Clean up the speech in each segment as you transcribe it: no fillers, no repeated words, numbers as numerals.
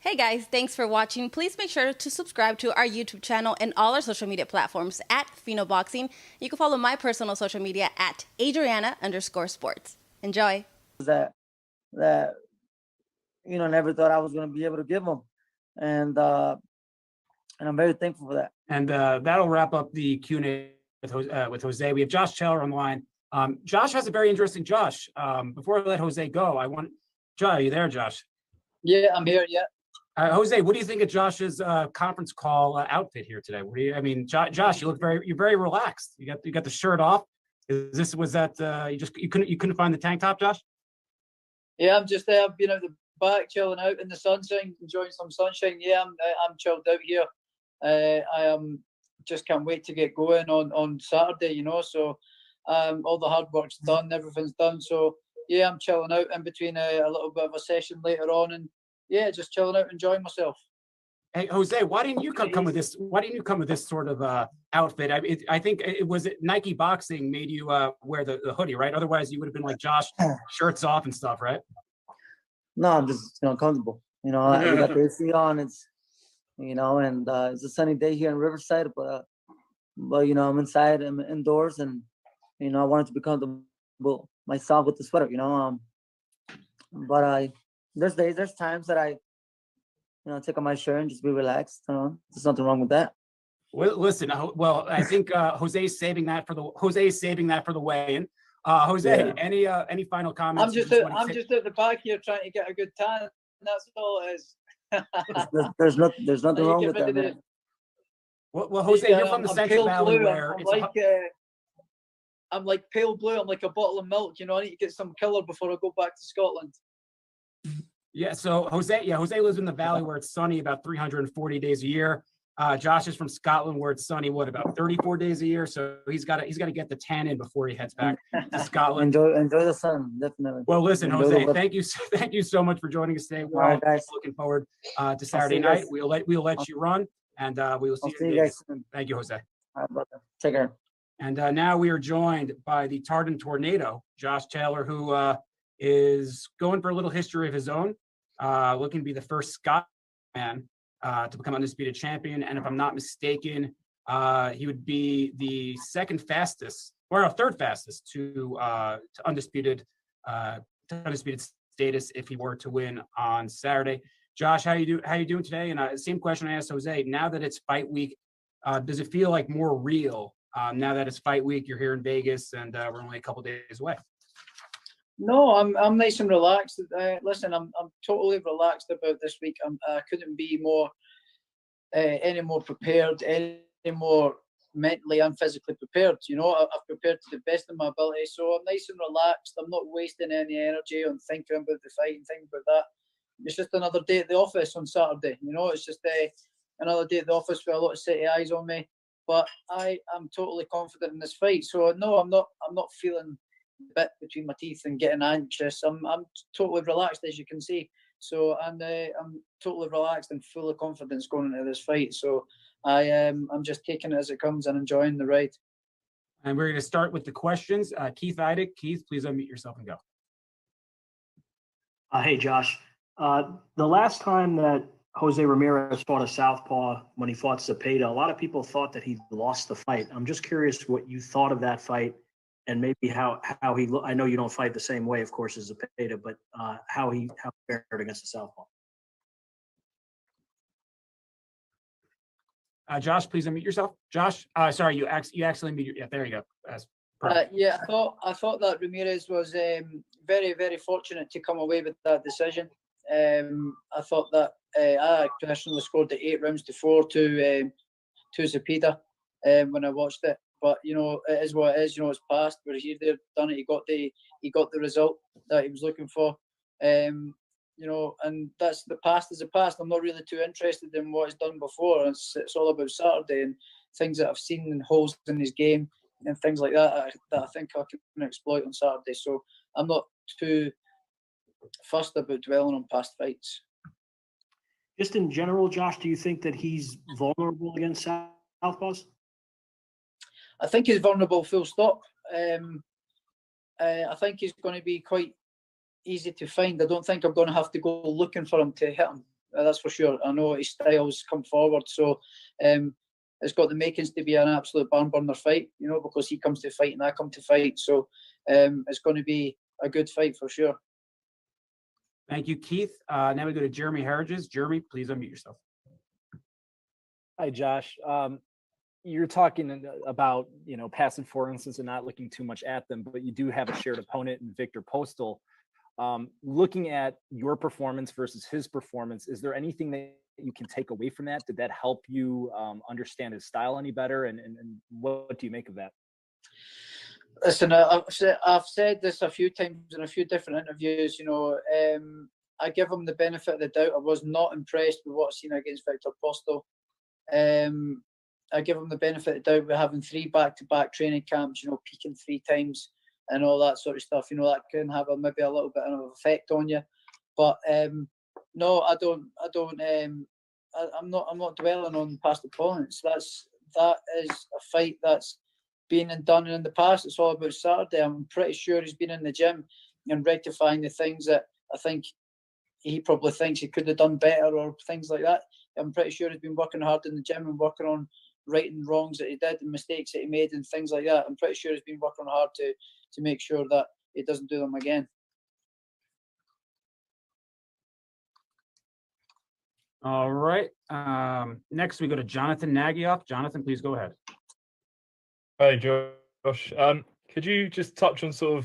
Hey guys, thanks for watching. Please make sure to subscribe to our YouTube channel and all our social media platforms at Phenoboxing. You can follow my personal social media at Adriana_sports. Enjoy. That never thought I was going to be able to give them, and I'm very thankful for that. And that'll wrap up the Q&A with Jose. We have Josh Taylor on the line. Josh has a very interesting. Josh, before I let Jose go, Josh, are you there, Josh? Yeah, I'm here. Yeah. Jose, what do you think of Josh's conference call outfit here today? Josh, you're very relaxed. You got the shirt off. You couldn't find the tank top, Josh? Yeah, I'm just there. I've been out the back, chilling out in the sunshine, enjoying some sunshine. Yeah, I'm chilled out here. I just can't wait to get going on Saturday. So all the hard work's done, everything's done. So yeah, I'm chilling out in between a little bit of a session later on, and yeah, just chilling out, enjoying myself. Hey, Jose, why didn't you come with this? Why didn't you come with this sort of outfit? I think it was Nike Boxing made you wear the hoodie, right? Otherwise, you would have been like Josh, shirts off and stuff, right? No, I'm just comfortable. I got the AC on. It's and it's a sunny day here in Riverside, but I'm inside, I'm indoors, and I wanted to be comfortable myself with the sweater. But there's times that I take off my shirt and just be relaxed. There's nothing wrong with that. Well, listen. I think Jose's saving that for the weigh-in. Jose, yeah. Any final comments? I'm just at the back here trying to get a good tan. That's all it is. there's nothing wrong with that, man. Well, Jose, you're from the Central Valley, where I'm like pale blue. I'm like a bottle of milk. I need to get some colour before I go back to Scotland. Yeah. So Jose lives in the Valley where it's sunny about 340 days a year. Josh is from Scotland where it's sunny, about 34 days a year. So he's got to get the tan in before he heads back to Scotland. Enjoy the sun, definitely. Well, listen, Jose, thank you so much for joining us today. We're all guys. Looking forward to Saturday night. We'll let you run, and we will see you guys soon. Thank you, Jose. All right, brother. Take care. And now we are joined by the Tartan Tornado, Josh Taylor, who is going for a little history of his own, looking to be the first Scot man to become undisputed champion. And if I'm not mistaken, he would be the third fastest to undisputed status if he were to win on Saturday. Josh, how you doing today? And same question I asked Jose. Now that it's fight week, does it feel like more real? Now that it's fight week, you're here in Vegas, and we're only a couple days away. No, I'm nice and relaxed. Listen, I'm totally relaxed about this week. I couldn't be any more prepared, any more mentally and physically prepared. I've prepared to the best of my ability, so I'm nice and relaxed. I'm not wasting any energy on thinking about the fight and thinking about that. It's just another day at the office on Saturday. It's just another day at the office with a lot of city eyes on me. But I am totally confident in this fight. So no, I'm not feeling a bit between my teeth and getting anxious. I'm totally relaxed, as you can see. So I'm totally relaxed and full of confidence going into this fight. So I'm just taking it as it comes and enjoying the ride. And we're going to start with the questions. Keith Idek. Keith, please unmute yourself and go. Hey, Josh. The last time that Jose Ramirez fought a southpaw when he fought Zepeda, a lot of people thought that he lost the fight. I'm just curious what you thought of that fight, and maybe how he. I know you don't fight the same way, of course, as Zepeda, but how he fared against the southpaw. Josh, please unmute yourself. Josh, sorry, you accidentally muted. Yeah, there you go. Yeah, I thought that Ramirez was very, very fortunate to come away with that decision. I thought that I personally scored the 8-4 to Zepeda when I watched it. But it is what it is. It's past. But he's there, done it. He got the result that he was looking for. And that's the past is the past. I'm not really too interested in what he's done before. It's all about Saturday and things that I've seen and holes in his game and things like that I think I can exploit on Saturday. So I'm not too fussed about dwelling on past fights. Just in general, Josh, do you think that he's vulnerable against southpaws? I think he's vulnerable, full stop. I think he's going to be quite easy to find. I don't think I'm going to have to go looking for him to hit him. That's for sure. I know his style's come forward, so it's got the makings to be an absolute barn burner fight, you know, because he comes to fight and I come to fight. So it's going to be a good fight for sure. Thank you, Keith. Now we go to Jeremy Harridges. Jeremy, please unmute yourself. Hi, Josh. You're talking about, you know, passing for instance and not looking too much at them, but you do have a shared opponent in Victor Postal. Looking at your performance versus his performance, is there anything that you can take away from that? Did that help you understand his style any better? And what do you make of that? Listen, I've said this a few times in a few different interviews. You know, I give him the benefit of the doubt. I was not impressed with what I've seen against Victor Postal. I give him the benefit of the doubt with having 3 back-to-back training camps, you know, peaking 3 times and all that sort of stuff. You know, that can have maybe a little bit of an effect on you. But no, I'm not dwelling on past opponents. That is a fight that's been and done in the past. It's all about Saturday. I'm pretty sure he's been in the gym and rectifying the things that I think he probably thinks he could have done better or things like that. I'm pretty sure he's been working hard in the gym and working on righting wrongs that he did and mistakes that he made and things like that. I'm pretty sure he's been working hard to make sure that he doesn't do them again. All right. Next, we go to Jonathan Nagyoff. Jonathan, please go ahead. Hey, Josh. Could you just touch on sort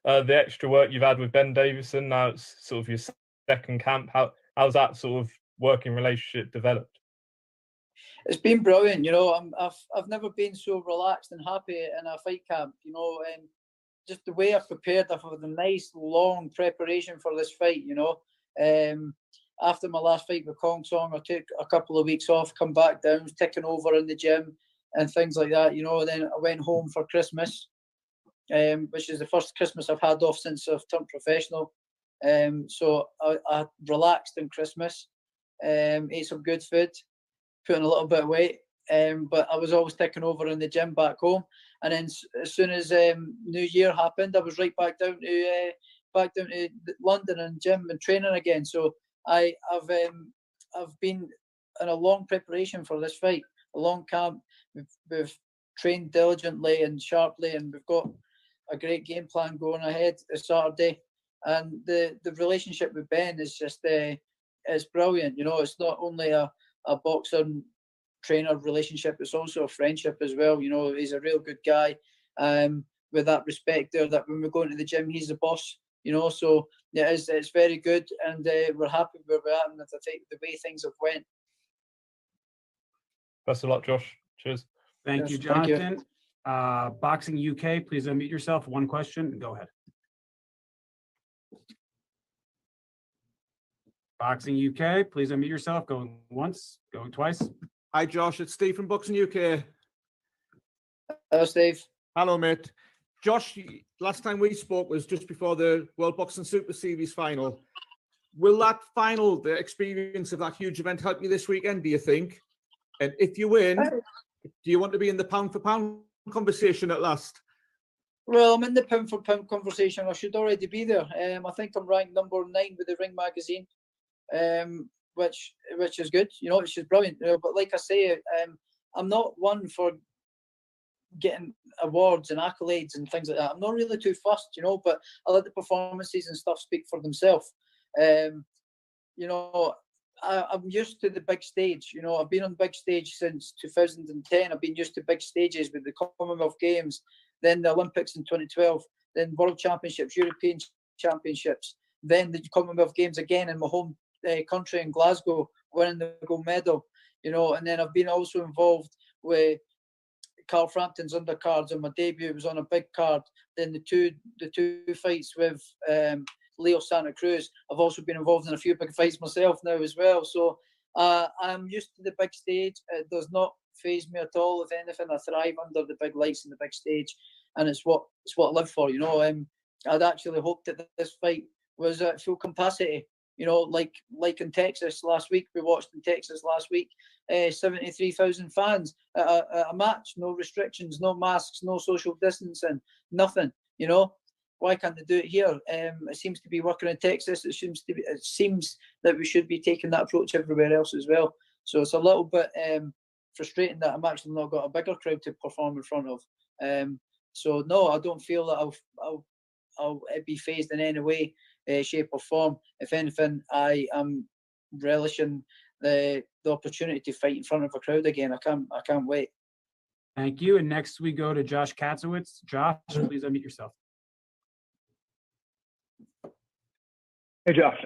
of the extra work you've had with Ben Davison? Now it's sort of your second camp. How's that sort of working relationship developed? It's been brilliant. You know, I've never been so relaxed and happy in a fight camp. You know, just the way I've prepared, I've had a nice long preparation for this fight. You know, after my last fight with Kong Song, I took a couple of weeks off, come back down, ticking over in the gym and things like that. You know, then I went home for Christmas, which is the first Christmas I've had off since I've turned professional. So I relaxed in Christmas, ate some good food, put on a little bit of weight, but I was always taking over in the gym back home. And then as soon as New Year happened, I was right back down to London and gym and training again. So I've been in a long preparation for this fight, a long camp. We've trained diligently and sharply, and we've got a great game plan going ahead this Saturday. And the relationship with Ben is just it's brilliant. You know, it's not only a boxer and trainer relationship, it's also a friendship as well. You know, he's a real good guy, with that respect there, that when we go into the gym, he's the boss, you know. So yeah, it's very good, and we're happy where we're at and the way things have went. Best of luck, Josh. Cheers. Thank you, Jonathan. Boxing UK, please unmute yourself. One question and go ahead. Boxing UK, please unmute yourself. Going once, going twice. Hi, Josh. It's Steve from Boxing UK. Hello, Steve. Hello, mate. Josh, last time we spoke was just before the World Boxing Super Series final. Will that final, the experience of that huge event, help you this weekend, do you think? And if you win, do you want to be in the pound-for-pound conversation at last? Well, I'm in the pound-for-pound conversation. I should already be there. I think I'm ranked number 9 with the Ring magazine, which is good, you know, which is brilliant. You know, but like I say, I'm not one for getting awards and accolades and things like that. I'm not really too fussed, you know, but I let the performances and stuff speak for themselves. You know, I'm used to the big stage. You know, I've been on the big stage since 2010. I've been used to big stages with the Commonwealth Games, then the Olympics in 2012, then World Championships, European Championships, then the Commonwealth Games again in my home country in Glasgow, winning the gold medal. You know, and then I've been also involved with Carl Frampton's undercards, and my debut was on a big card. Then the two fights with Leo Santa Cruz. I've also been involved in a few big fights myself now as well. So I'm used to the big stage. It does not faze me at all. If anything, I thrive under the big lights and the big stage, and it's what I live for. You know, I'd actually hoped that this fight was at full capacity. You know, like in Texas last week, we watched in Texas last week, 73,000 fans at a match, no restrictions, no masks, no social distancing, nothing. You know, why can't they do it here? It seems to be working in Texas. It seems that we should be taking that approach everywhere else as well. So it's a little bit frustrating that I'm actually not got a bigger crowd to perform in front of. So no, I don't feel that I'll be phased in any way, shape or form. If anything, I am relishing the opportunity to fight in front of a crowd again. I can't wait. Thank you. And next we go to Josh Katzowitz. Josh, please unmute yourself. Hey, Josh.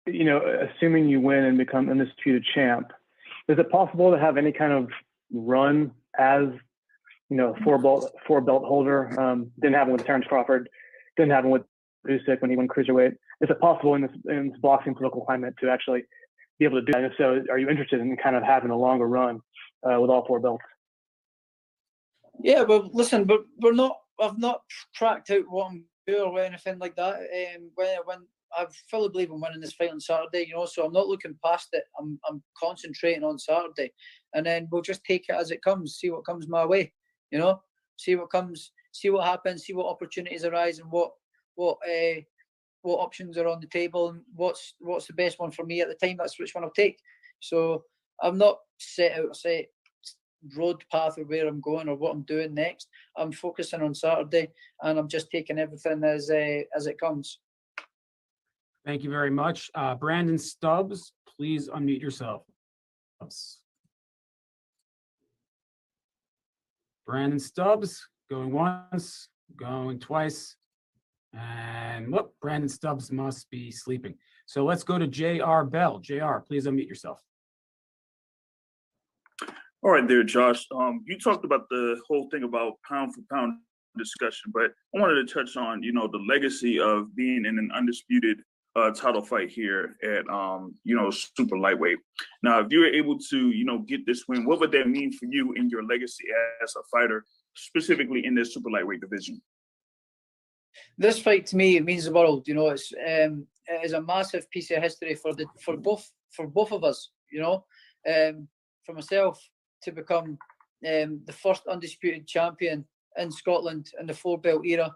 Assuming you win and become undisputed champ, is it possible to have any kind of run as, four belt holder? Didn't happen with Terrence Crawford. Didn't happen with Usyk when he won cruiserweight. Is it possible in this boxing political climate to actually be able to do that? And if so, are you interested in kind of having a longer run with all 4 belts? Yeah, well, listen, but I've not tracked out what I'm doing or anything like that. When I fully believe in winning this fight on Saturday, so I'm not looking past it. I'm concentrating on Saturday, and then we'll just take it as it comes, see what comes my way, see what comes, see what happens, see what opportunities arise, and what options are on the table, and what's the best one for me at the time. That's which one I'll take. So I'm not set out a set road path of where I'm going or what I'm doing next. I'm focusing on Saturday, and I'm just taking everything as it comes. Thank you very much. Brandon Stubbs, please unmute yourself. Brandon Stubbs, going once, going twice. And whoop, Brandon Stubbs must be sleeping. So let's go to J.R. Bell. J.R., please unmute yourself. All right there, Josh. You talked about the whole thing about pound for pound discussion, but I wanted to touch on, the legacy of being in an undisputed title fight here at, super lightweight. Now, if you were able to, get this win, what would that mean for you in your legacy as a fighter, specifically in this super lightweight division? This fight to me, it means the world. It is a massive piece of history for both of us. For myself to become the first undisputed champion in Scotland in the 4-belt era,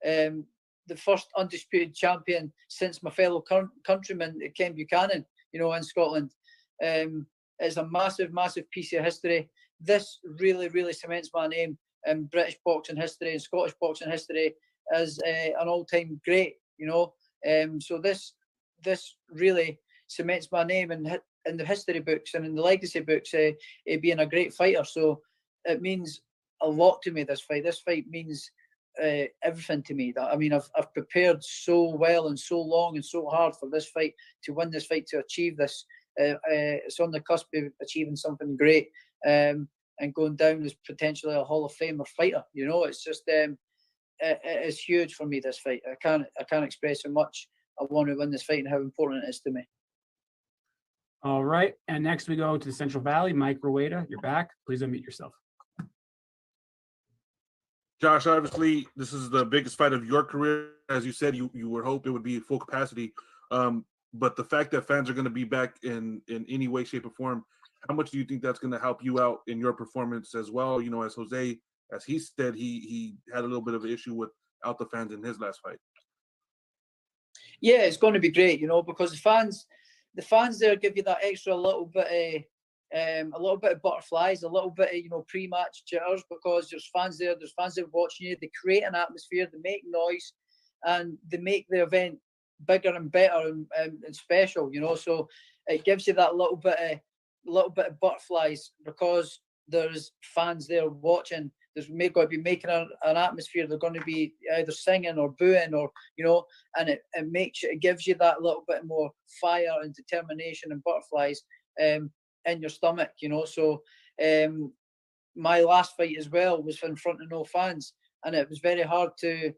the first undisputed champion since my fellow countryman Ken Buchanan, in Scotland. It's a massive, massive piece of history. This really, really cements my name in British boxing history and Scottish boxing history as an all-time great. So this really cements my name in the history books and in the legacy books, being a great fighter. So it means a lot to me, this fight. This fight means everything to me. I've prepared so well and so long and so hard for this fight, to win this fight, to achieve this. It's on the cusp of achieving something great, and going down as potentially a Hall of Famer fighter. It's just it is huge for me, this fight. I can't express how much I want to win this fight and how important it is to me. All right, and next we go to the Central Valley. Mike Roweda, you're back. Please unmute yourself. Josh, obviously, this is the biggest fight of your career. As you said, you would hope it would be full capacity. But the fact that fans are going to be back in any way, shape, or form, how much do you think that's going to help you out in your performance as well? As Jose, as he said, he had a little bit of an issue without the fans in his last fight. Yeah, it's going to be great, because the fans there give you that extra little bit of butterflies, a little bit of pre-match jitters, because there's fans there watching you. They create an atmosphere, they make noise, and they make the event bigger and better and special. So it gives you that little bit of butterflies, because there's fans there watching. There's going to be making an atmosphere. They're going to be either singing or booing, or and it gives you that little bit more fire and determination and butterflies in your stomach. So my last fight as well was in front of no fans, and it was very hard to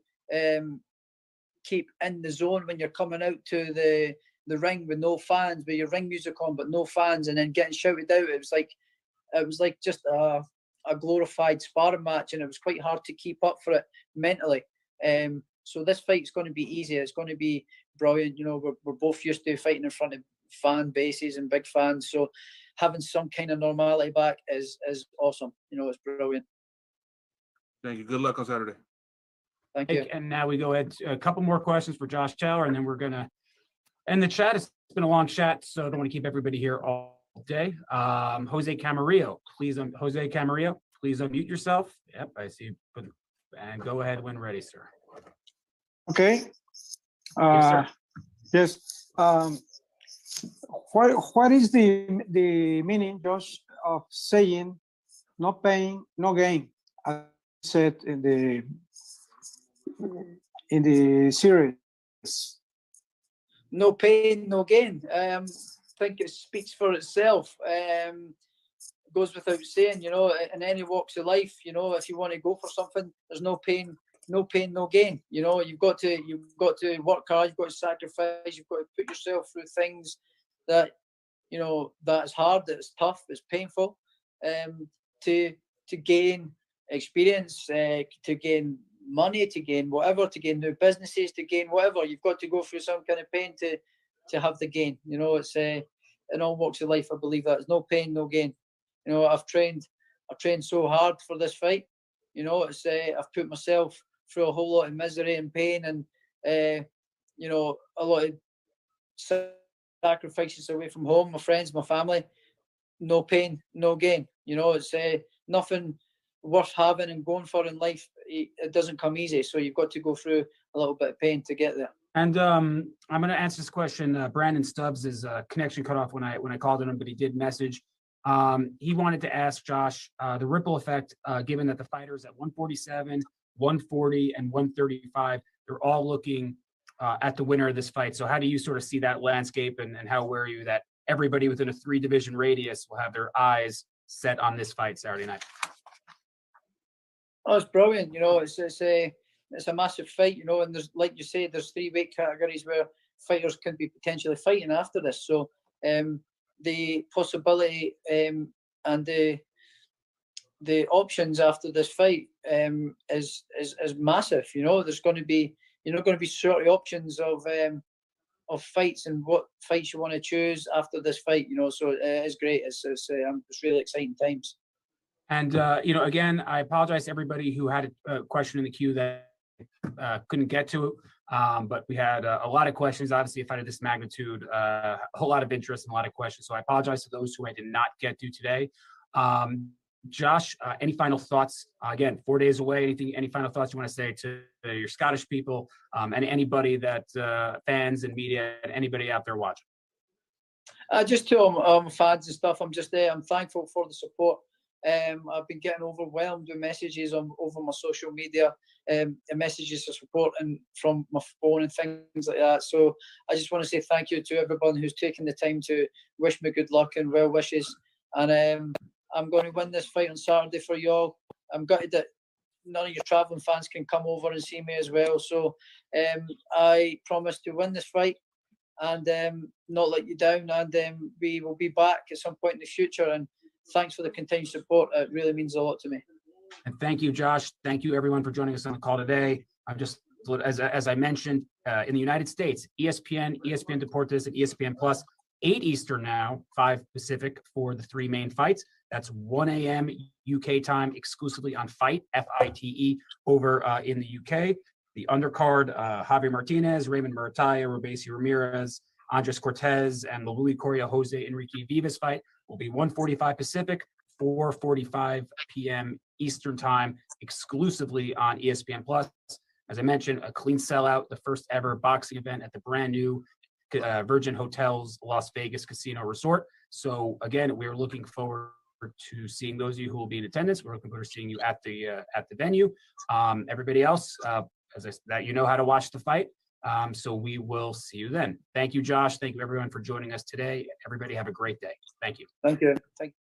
keep in the zone when you're coming out to the ring with no fans, with your ring music on but no fans, and then getting shouted out. It was like just a glorified sparring match, and it was quite hard to keep up for it mentally. So this fight's going to be easy. It's going to be brilliant. We're both used to fighting in front of fan bases and big fans, so having some kind of normality back is awesome. It's brilliant. Thank you. Good luck on Saturday. Thank Thank you. And now we go ahead to a couple more questions for Josh Taylor, and then we're gonna end the chat. It's been a long chat, so I don't want to keep everybody here all day. Jose Camarillo, please, Jose Camarillo, please unmute yourself. Yep, I see. And go ahead when ready, sir. Okay. Yes, sir. Yes. What is the meaning, Josh, of saying no pain, no gain? As said in the series. No pain, no gain. I think it speaks for itself. Goes without saying, you know, in any walks of life, you know, if you want to go for something, there's no pain, no gain. You know, you've got to work hard, you've got to sacrifice, you've got to put yourself through things that, you know, that's hard, that's tough, it's painful, to gain experience, to gain money, to gain whatever, to gain new businesses, to gain whatever. You've got to go through some kind of pain to have the gain. You know, it's in all walks of life, I believe that. It's no pain, no gain. You know, I've trained so hard for this fight. You know, it's I've put myself through a whole lot of misery and pain, and you know, a lot of sacrifices away from home, my friends, my family. No pain, no gain. You know, it's nothing worth having and going for in life. It doesn't come easy, so you've got to go through a little bit of pain to get there. And I'm going to answer this question. Brandon Stubbs' connection cut off when I called him, but he did message. He wanted to ask Josh the ripple effect, given that the fighters at 147, 140, and 135, they're all looking at the winner of this fight. So how do you sort of see that landscape, and how aware are you that everybody within a 3-division radius will have their eyes set on this fight Saturday night? Oh, it's brilliant. You know, it's a massive fight, you know, and there's, like you say, there's 3 weight categories where fighters can be potentially fighting after this. So the possibility and the options after this fight is massive. You know, there's going to be, you're not going to be short of options of fights and what fights you want to choose after this fight. You know, so it's great. It's really exciting times. And you know, again, I apologize to everybody who had a question in the queue that couldn't get to it. But we had a lot of questions. Obviously, a fight of this magnitude, a whole lot of interest and a lot of questions. So I apologize to those who I did not get to today. Josh, any final thoughts? Again, 4 days away. Any final thoughts you want to say to your Scottish people, and anybody that fans and media and anybody out there watching? Just to fans and stuff. I'm thankful for the support. I've been getting overwhelmed with messages over my social media, and messages of support and from my phone and things like that. So I just want to say thank you to everyone who's taken the time to wish me good luck and well wishes. And I'm going to win this fight on Saturday for you all. I'm gutted that none of your travelling fans can come over and see me as well. So I promise to win this fight and not let you down. And we will be back at some point in the future. And thanks for the continued support. It really means a lot to me. And thank you, Josh. Thank you, everyone, for joining us on the call today. I'm just, as I mentioned, in the United States, ESPN, ESPN Deportes, and ESPN Plus, 8 Eastern now, 5 Pacific for the 3 main fights. That's 1 a.m. UK time exclusively on Fight, F-I-T-E, over in the UK. The undercard, Javier Martinez, Raymond Murataya, Robeisy Ramirez, Andres Cortez, and the Louis Correa Jose Enrique Vivas fight will be 1:45 Pacific, 4:45 p.m. Eastern time, exclusively on ESPN Plus. As I mentioned, a clean sellout, the first ever boxing event at the brand new Virgin Hotels Las Vegas Casino Resort. So again, we're looking forward to seeing those of you who will be in attendance. We're looking forward to seeing you at the venue. Everybody else, that you know how to watch the fight. So we will see you then. Thank you, Josh. Thank you, everyone, for joining us today. Everybody have a great day. Thank you. Thank you. Thank you.